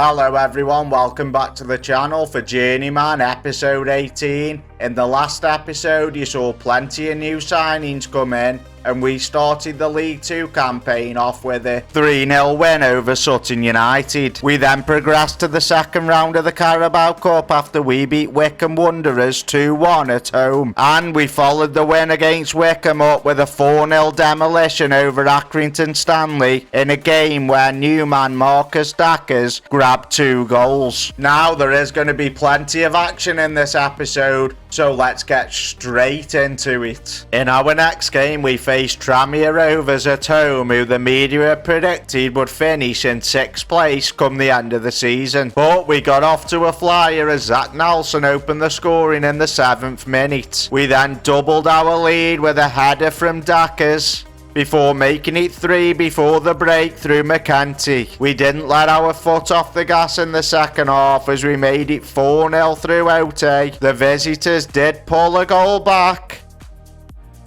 Hello everyone, welcome back to the channel for Journeyman episode 18. In the last episode you saw plenty of new signings come in and we started the League 2 campaign off with a 3-0 win over Sutton United. We then progressed to the second round of the Carabao Cup after we beat Wycombe Wanderers 2-1 at home. And we followed the win against Wycombe up with a 4-0 demolition over Accrington Stanley in a game where new man Marcus Dackers grabbed 2 goals. Now there is going to be plenty of action in this episode, so let's get straight into it. In our next game we faced Tranmere Rovers at home, who the media had predicted would finish in 6th place come the end of the season. But we got off to a flyer as Zach Nelson opened the scoring in the 7th minute. We then doubled our lead with a header from Dackers, before making it 3 before the break through McEntee. We didn't let our foot off the gas in the second half as we made it 4-0 through Ote. The visitors did pull a goal back,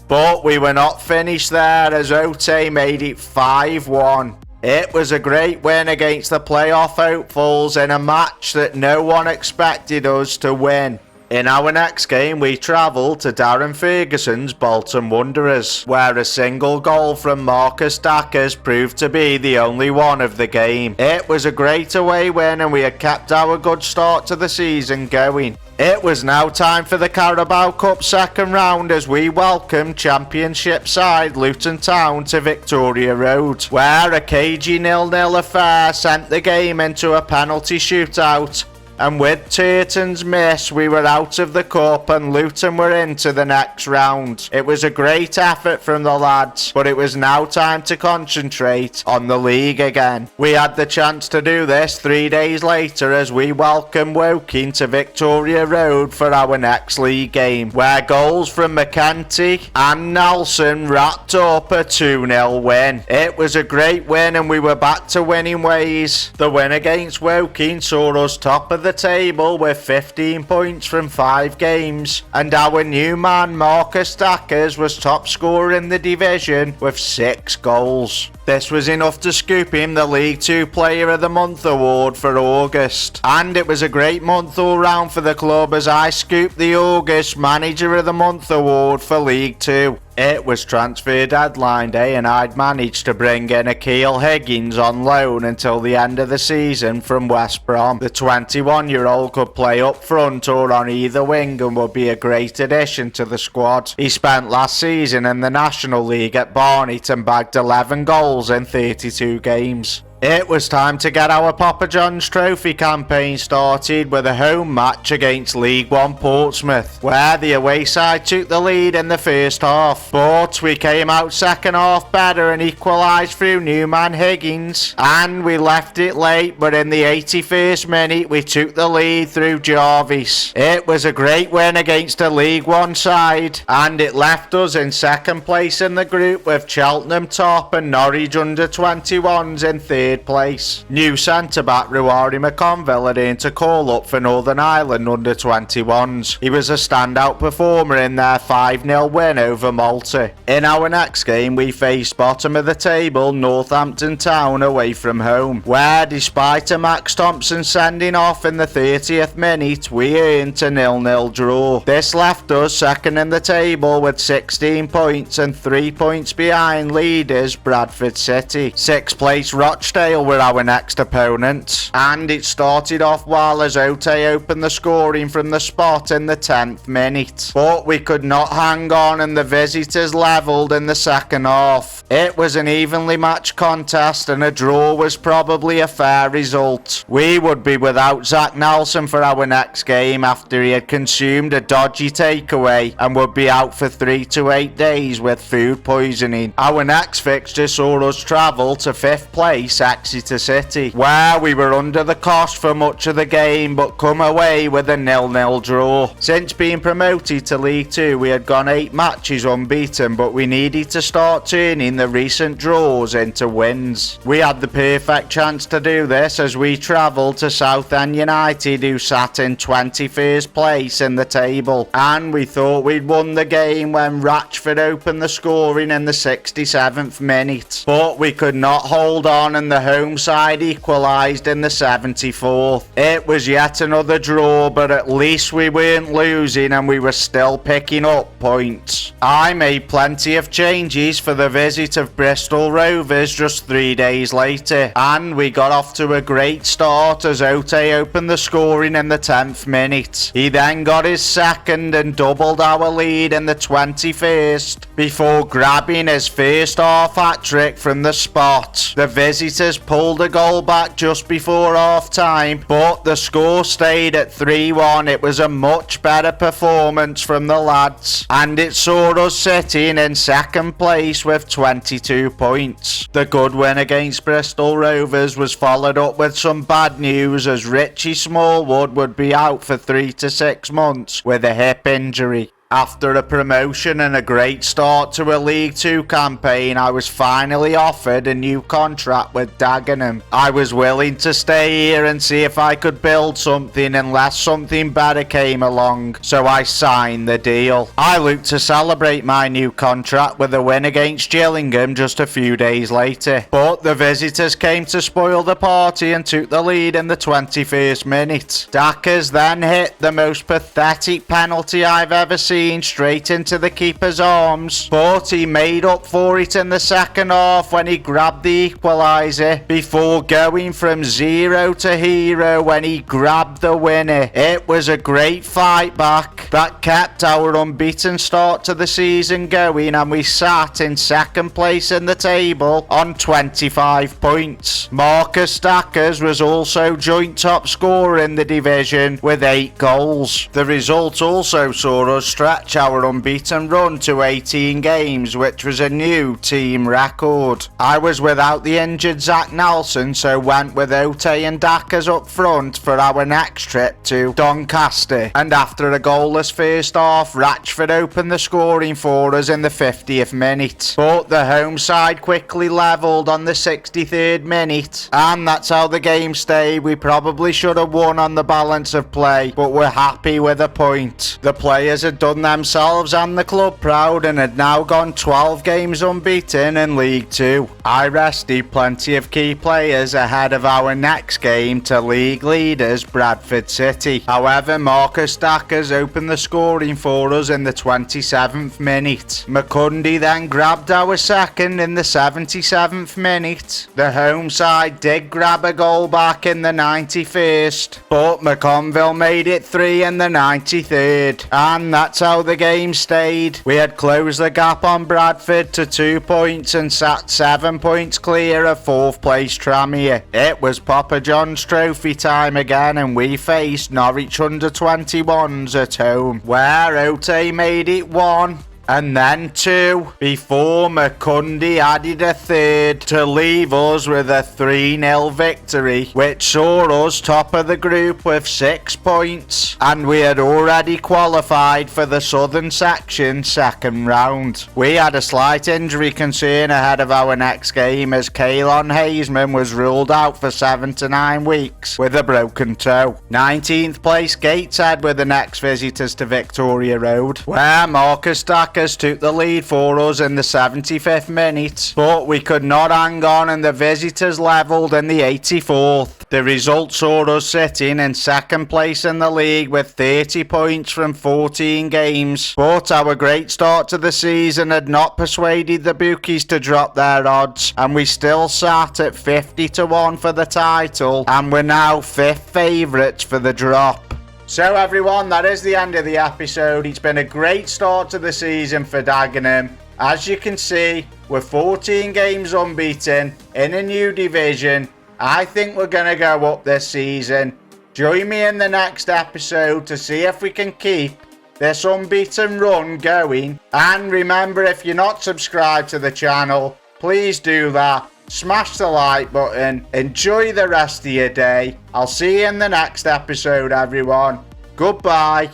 but we were not finished there as Ote made it 5-1. It was a great win against the playoff hopefuls in a match that no one expected us to win. In our next game we travelled to Darren Ferguson's Bolton Wanderers, where a single goal from Marcus Dackers proved to be the only one of the game. It was a great away win and we had kept our good start to the season going. It was now time for the Carabao Cup second round as we welcomed Championship side Luton Town to Victoria Road, where a cagey 0-0 affair sent the game into a penalty shootout. And with Turton's miss, we were out of the cup and Luton were into the next round. It was a great effort from the lads, but it was now time to concentrate on the league again. We had the chance to do this 3 days later as we welcomed Woking to Victoria Road for our next league game, where goals from McEntee and Nelson wrapped up a 2-0 win. It was a great win and we were back to winning ways. The win against Woking saw us top of the table with 15 points from 5 games, and our new man Marcus Dackers was top scorer in the division with 6 goals. This was enough to scoop him the League 2 Player of the Month award for August, and it was a great month all round for the club as I scooped the August Manager of the Month award for League 2. It was transfer deadline day and I'd managed to bring in Akil Higgins on loan until the end of the season from West Brom. The 21-year-old could play up front or on either wing and would be a great addition to the squad. He spent last season in the National League at Barnet and bagged 11 goals in 32 games. It was time to get our Papa John's Trophy campaign started with a home match against League 1 Portsmouth, where the away side took the lead in the first half. But we came out second half better and equalised through new man Higgins, and we left it late, but in the 81st minute we took the lead through Jarvis. It was a great win against a League 1 side, and it left us in second place in the group with Cheltenham top and Norwich under 21s in third place. New centre-back Ruari McConville had earned a call-up for Northern Ireland under 21s. He was a standout performer in their 5-0 win over Malta. In our next game we faced bottom of the table Northampton Town away from home, where despite a Max Thompson sending off in the 30th minute we earned a 0-0 draw. This left us second in the table with 16 points and 3 points behind leaders Bradford City. 6th place Rochdale were our next opponents, and it started off well as Ote opened the scoring from the spot in the 10th minute, but we could not hang on and the visitors levelled in the second half. It was an evenly matched contest and a draw was probably a fair result. We would be without Zach Nelson for our next game after he had consumed a dodgy takeaway and would be out for 3 to 8 days with food poisoning. Our next fixture saw us travel to 5th place Exeter City, where we were under the cosh for much of the game but come away with a 0-0 draw. Since being promoted to League 2 we had gone 8 matches unbeaten, but we needed to start turning the recent draws into wins. We had the perfect chance to do this as we travelled to Southend United, who sat in 21st place in the table, and we thought we'd won the game when Ratchford opened the scoring in the 67th minute, but we could not hold on and the the home side equalised in the 74th. It was yet another draw, but at least we weren't losing and we were still picking up points. I made plenty of changes for the visit of Bristol Rovers just 3 days later, and we got off to a great start as Ote opened the scoring in the 10th minute. He then got his second and doubled our lead in the 21st before grabbing his first half hat-trick from the spot. The visitors pulled a goal back just before half-time, but the score stayed at 3-1. It was a much better performance from the lads, and it saw us sitting in second place with 22 points. The good win against Bristol Rovers was followed up with some bad news as Richie Smallwood would be out for 3 to 6 months with a hip injury. After a promotion and a great start to a League 2 campaign, I was finally offered a new contract with Dagenham. I was willing to stay here and see if I could build something unless something better came along, so I signed the deal. I looked to celebrate my new contract with a win against Gillingham just a few days later, but the visitors came to spoil the party and took the lead in the 21st minute. Dackers then hit the most pathetic penalty I've ever seen straight into the keeper's arms, but he made up for it in the second half when he grabbed the equaliser before going from zero to hero when he grabbed the winner. It was a great fight back that kept our unbeaten start to the season going, and we sat in second place in the table on 25 points. Marcus Dackers was also joint top scorer in the division with 8 goals. The result also saw us stretch our unbeaten run to 18 games, which was a new team record. I was without the injured Zach Nelson, so went with Ote and Dackers up front for our next trip to Doncaster, and after a goalless first half, Ratchford opened the scoring for us in the 50th minute, but the home side quickly levelled on the 63rd minute, and that's how the game stayed. We probably should have won on the balance of play, but we're happy with a point. The players had done themselves and the club proud and had now gone 12 games unbeaten in League 2. I rested plenty of key players ahead of our next game to league leaders Bradford City. However, Marcus Dackers opened the scoring for us in the 27th minute. McCundy then grabbed our second in the 77th minute. The home side did grab a goal back in the 91st, but McConville made it 3 in the 93rd, and that's how the game stayed. We had closed the gap on Bradford to 2 points and sat 7 points clear of 4th place Tranmere. It was Papa John's trophy time again, and we faced Norwich under-21s at home, where Ote made it 1 and then 2 before McCundy added a third to leave us with a 3-0 victory, which saw us top of the group with 6 points, and we had already qualified for the Southern Section second round. We had a slight injury concern ahead of our next game as Kaylon Hazeman was ruled out for 7 to 9 weeks with a broken toe. 19th place Gateshead were the next visitors to Victoria Road, where Marcus Dackers took the lead for us in the 75th minute, but we could not hang on and the visitors levelled in the 84th. The result saw us sitting in second place in the league with 30 points from 14 games, but our great start to the season had not persuaded the bookies to drop their odds, and we still sat at 50 to 1 for the title, and we're now 5th favourites for the drop. So everyone, that is the end of the episode. It's been a great start to the season for Dagenham. As you can see, we're 14 games unbeaten in a new division. I think we're going to go up this season. Join me in the next episode to see if we can keep this unbeaten run going. And remember, if you're not subscribed to the channel, please do that. Smash the like button. Enjoy the rest of your day. I'll see you in the next episode, everyone. Goodbye.